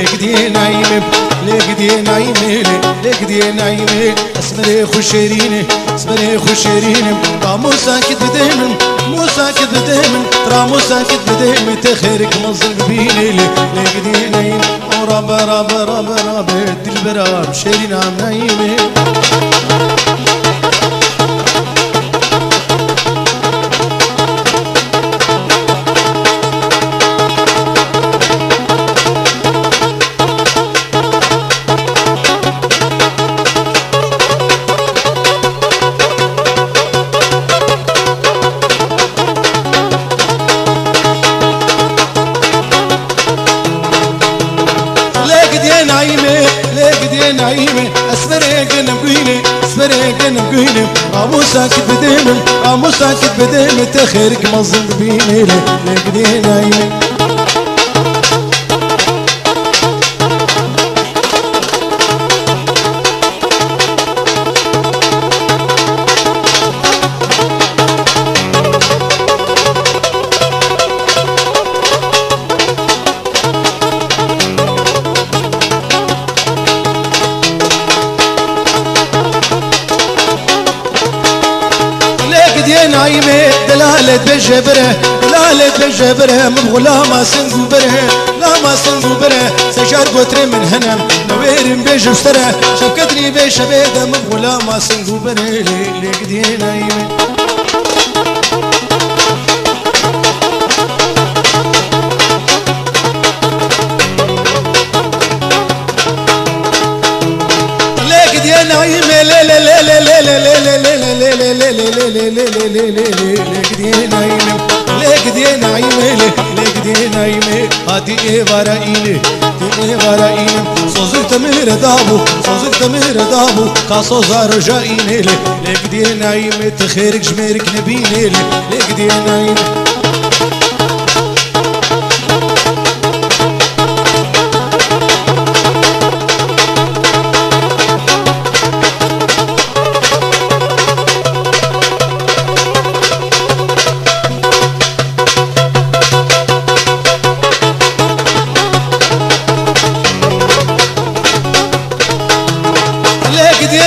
ليك دي نايمة ليك دي نايمة ليك دي نايمة اسمري خشيريني اسمري خشيريني ترى مو ساكت بدايما مو ساكت بدايما ترى مو ساكت بدايما تخيرك مظلم بيني ليك دي نايمة ورابا رابا رابا رابا البرام شيرين عم نايمة نايمة اسفرق نبقيني اسفرق نبقيني عمو ساكت بديمن عمو ساكت بديمن تخيرك مظلم بيني ليك دي نايمة نايمة دلالة بجبره دلالة بجبره من غلامة سنقبره لا ما سنقبره سجار قطري من هنم نوير بجبستره شبكتني بشبيدة من غلامة سنقبره ليك دي نايمة نايمة لا لا لا لا لا لا لا لا لا ليك دي نايمة ليك دي نايمة ليك دي نايمة هاتي ايه ورائيني ايه ورائيني صوزك تمير دابو صوزك تمير دابو كاسو زار جايني ليك دي نايمة تخيرك جميرك نبيني ليك دي نايمة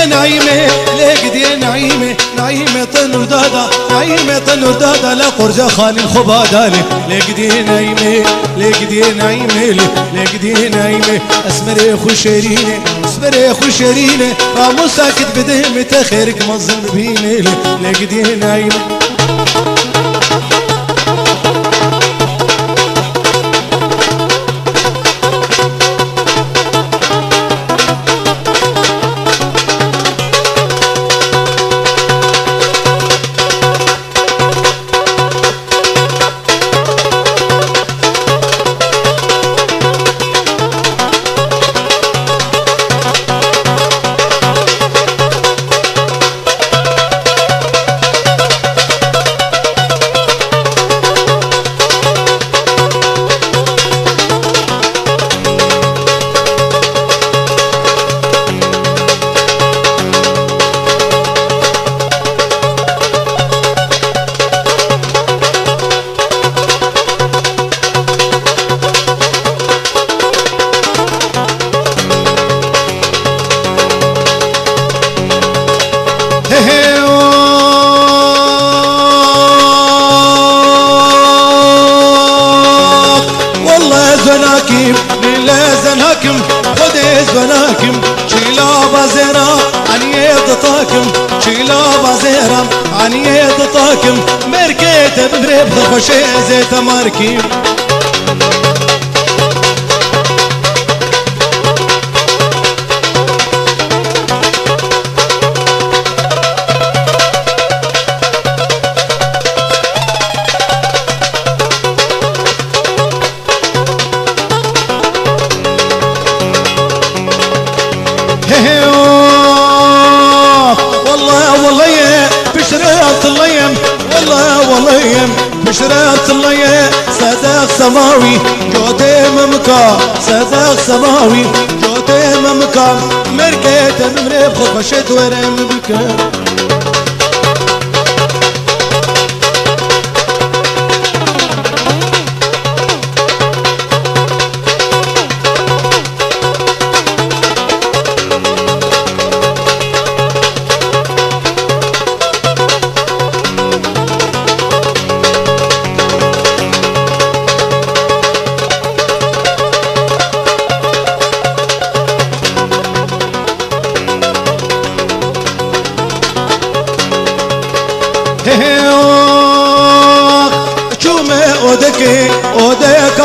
نايمة ليك دي نايمة نايمة طنور دادا نايمة طنور دادا لا قرجة خالي الخبادة ليك دي نايمة ليك دي نايمة ليك دي نايمة اسمري خشيريني اسمري خشيريني رامو ساكت بديمة تخيرك مظلم بيني ليك دي نايمة زناكم ليلة زناكم خدي زناكم شيلا بازيرا عن يد طاكم شيلا بازيرا عن يد طاكم مركيت بمريب خشي زيت ماركيم بشرات الليل صدق سماوي جودي ممكا صدق سماوي جودي ممكا مركيت المريب خشت ورم بكا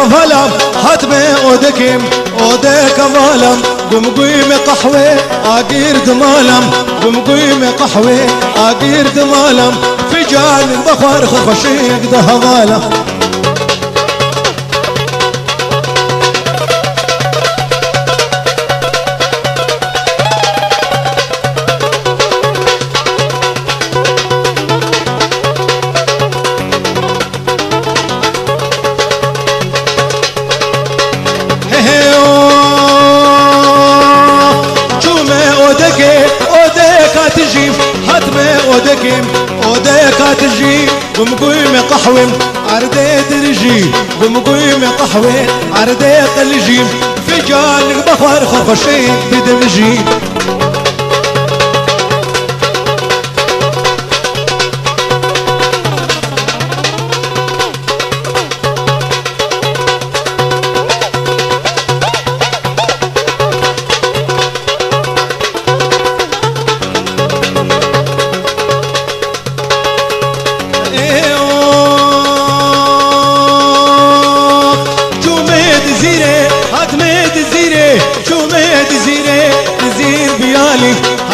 فلم حتمي اودكم اودك فلم قمقيم قحوة اقير دمالم قمقيم قحوة اقير دمالم فجان بخار خرخشيك دهمالم اودك تجي قمقيم قحوة عردي درجي قمقيم قحوة عردي قلجي فجان بخار خرخشيك بدمجي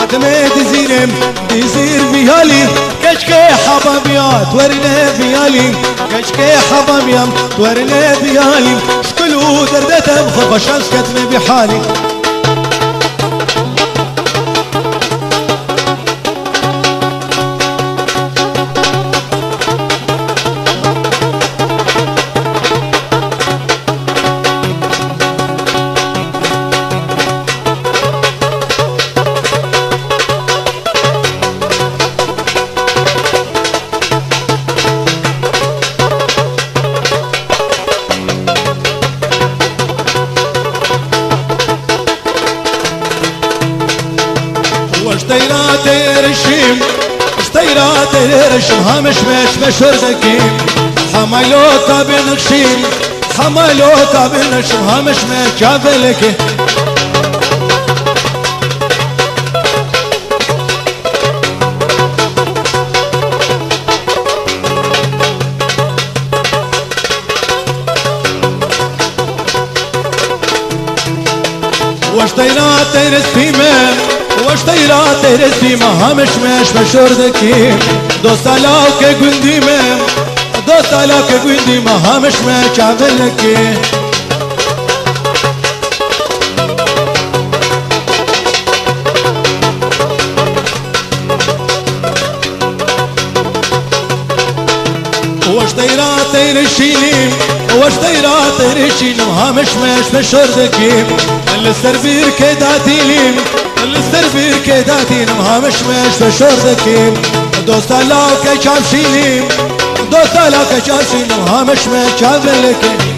حتمي تزيرم تزير بيالي كشكي حبابيات ورنا بيالي كشكي حبابيام ورنا بيالي شكلو دردتم خرخشان سكتمي بحالي اشتيرات الرشم همش مش مشردكين حملوك بنقشين حملوك بنقشم همش مش جابلك واشتيرات الرسيمة واشتيرات الرسيمة همش مش مشردكي دوست علاك قنديمة دوست علاك قنديمة همش مش عبلكي واشتيرات الرشيني واشتيرات الرشيني همش مش مشردكي السربير كداتيلي السربير كداتين همش مش بشردكين دوست علاك شامشيني دوست علاك شامشيني همش مش عبلكين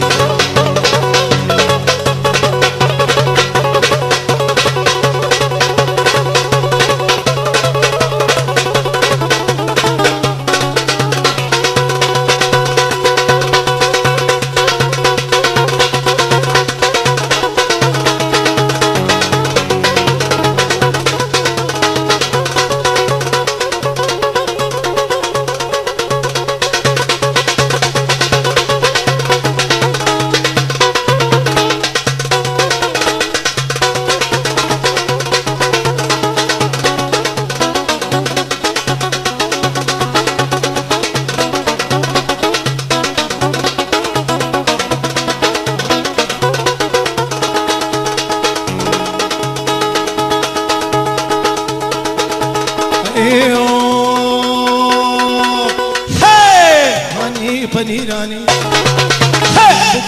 پنیرانی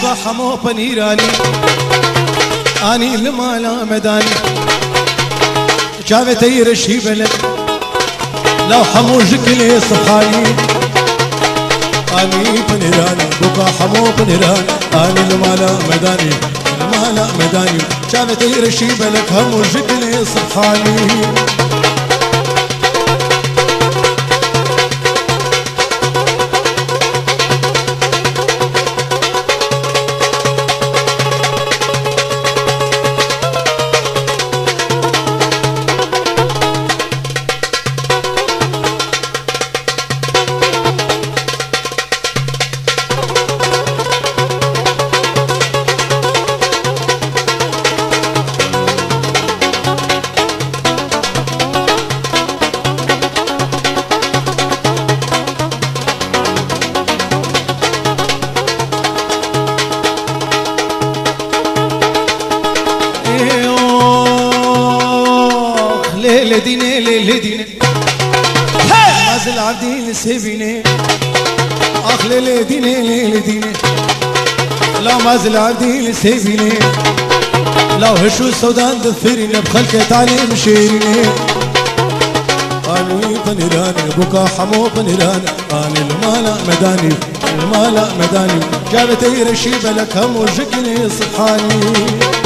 بقى حمو پنیرانی آني لمالا مداني جابت يرشي بلد لو حمو جكلي صحاني آني پنیرانی بقى حمو پنیرانی آني لمالا مداني لمالا مداني جابت يرشي بلد حمو جكلي صحاني ليلة ديني ليلة ديني مازل عبدين سيبيني اخ ليلة ديني ليلة ديني لا مازل عبدين سيبيني لا هشو السودان دثريني بخلقة تعليم شيريني اني بنيراني بكا حمو بنيراني اني المالا مداني المالا مداني جابت رشيبة لك هم وجكني صحاني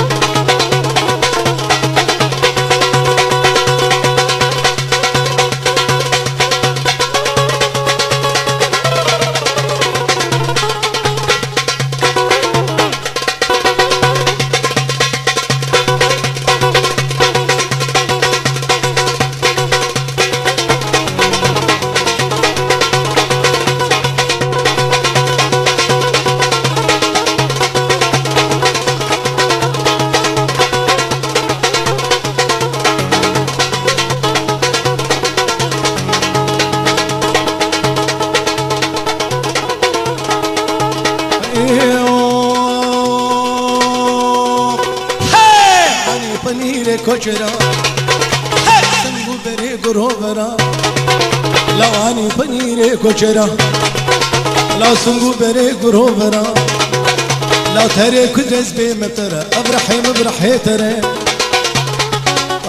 کوچرا سنگو بری گروورا لوانی پنیر کوچرا لا سنگو بری گروورا لا ترى كدرز بمترا ابرحي مبرحي ترى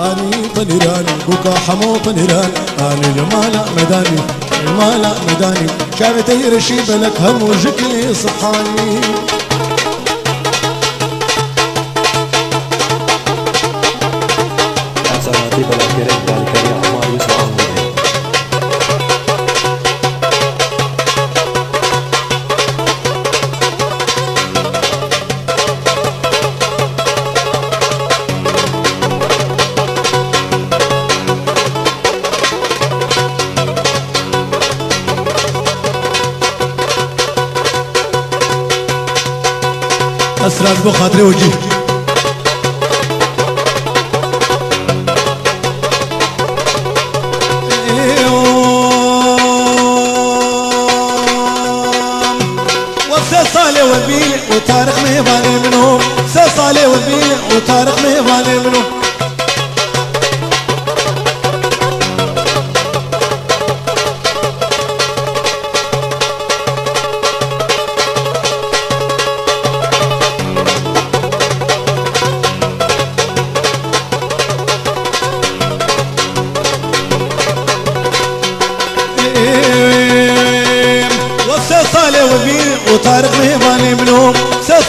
اني بنيراني بكا حمو بنيران اني المالا مداني المالا مداني شافتي رشيب لك هم وجكني صحاني أسرار بخاطري وجيه صالح والبيع وطارق مهباني منهم صالح والبيع وطارق مهباني منهم وطارق مهباني منهم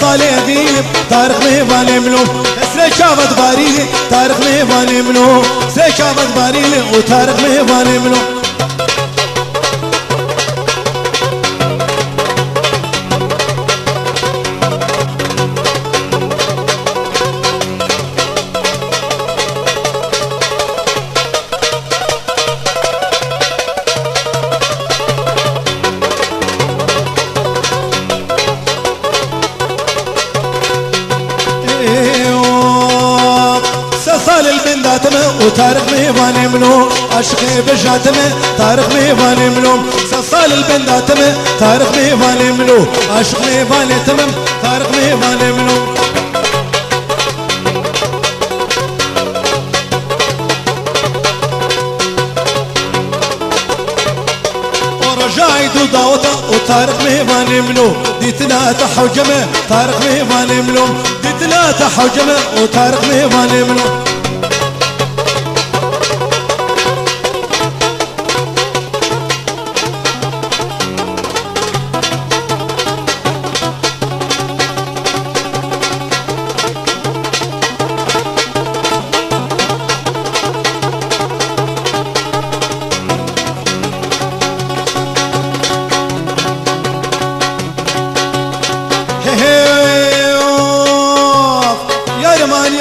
صالح ذيب طارق مهباني منهم اسري شافت باريلي طارق مهباني منهم اسري شافت باريلي وطارق مهباني منهم وطارق مهباني منهم عشقي بجاتمه طارق مهباني منهم صال البنداتمه طارق مهباني منهم عشق مهباني تمم طارق مهباني منهم ورجاي دوداوتا وطارق مهباني منهم ديتنا تحوجمه طارق مهباني منهم ديتنا تحوجمه وطارق مهباني منهم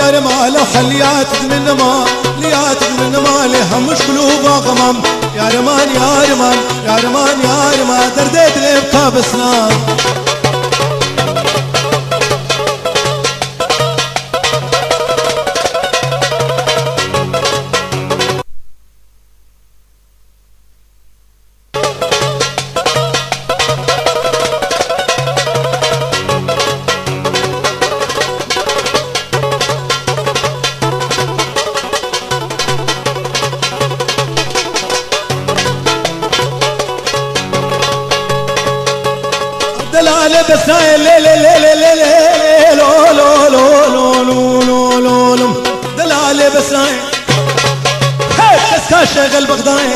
يا رمال خليات من ما ليات من ما لها مش قلوب غمام يا رمان يا رمان يا رمان يا رمان درديت الابقى بسنان بسناي لي لي لي لي لي لي لو لو لو لو لو لو لو لو دلالي بسناي كسكا شغل بغداي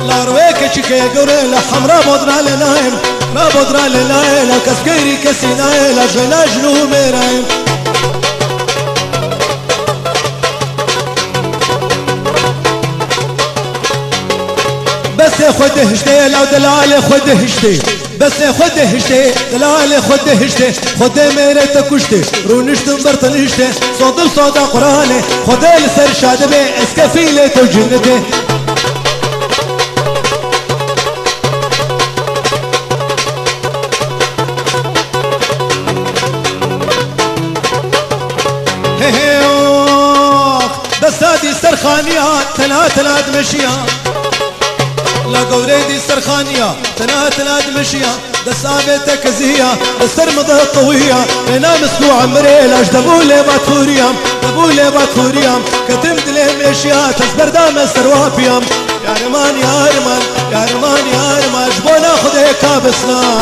لا رويك تشكي قوري لا حمرا بودرا لنايم ما بودرا لنايم لا كسكيري كسيناي لا جنا جنو ميرايم بس خد هشتي لو دلالي خد هشتي بس خد هشتي دلالي خد هشتي خد ميرت كشتي رونشت برطنشتي صوت صوت قراني خد السر شادبي اسكفيلي توجنتي بس هادي سرخانيات ثلاث مشيات لا قوريدي سرخانية تنات مشية دسابتك زهية السرمضة الطوية انا مسكو عمري لاش دبولي باتفوريام دبولي باتفوريام كتم دلي مشية تسبر دام السروابيام يا رمان يا رمان يا رمان يا رمان جبونا خذي كابسنا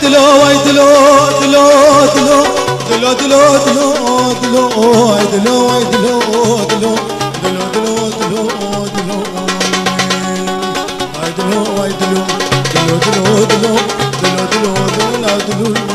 دلو اي دلو دلو دلو دلو دلو دلو دلو اي دلو اي دلو دلو دلو دلو دلو دلو اي دلو اي دلو دلو دلو دلو دلو دلو دلو دلو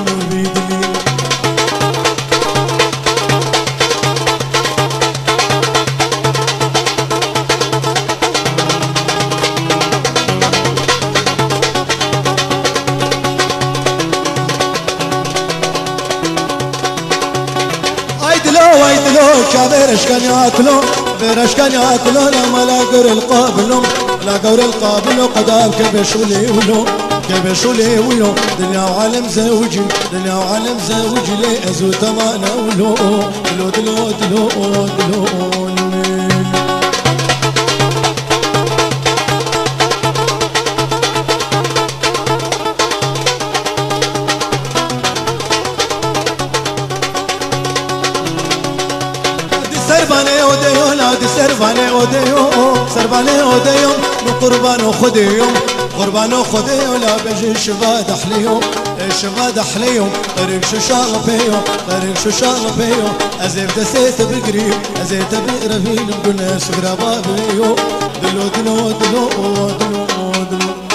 برشكن ياكلون برشكن ياكلون ما لا قر القابلهم لا قر القابل قدام كبشولي ولو كبشولي ولو دنيا وعالم زوجي دنيا وعالم زوجي لي ازو تمانا ولو دلو دلو دلو دلو سربانه اوديون عادي سربانه اوديون سربانه اوديون قربانو خديهم قربانو خديهم لا بجي شباد احليهم شباد احليهم طريق شو شاغبيهم طريق شو شاغبيهم ازيب دسيت بقريب ازيت بقربين بدون سكر بابيو دلو دلو دلو دلو دلو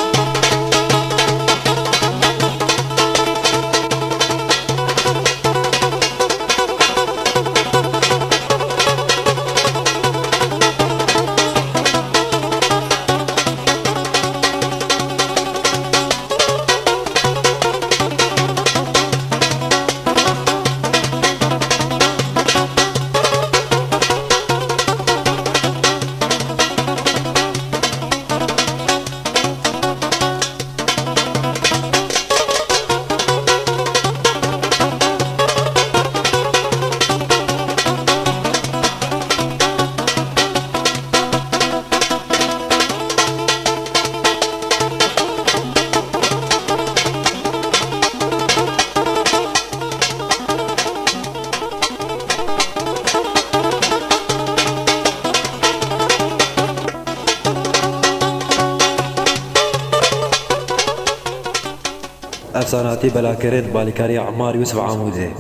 افساناتی بلاکرد بالکاری عمار یوسف عاموزه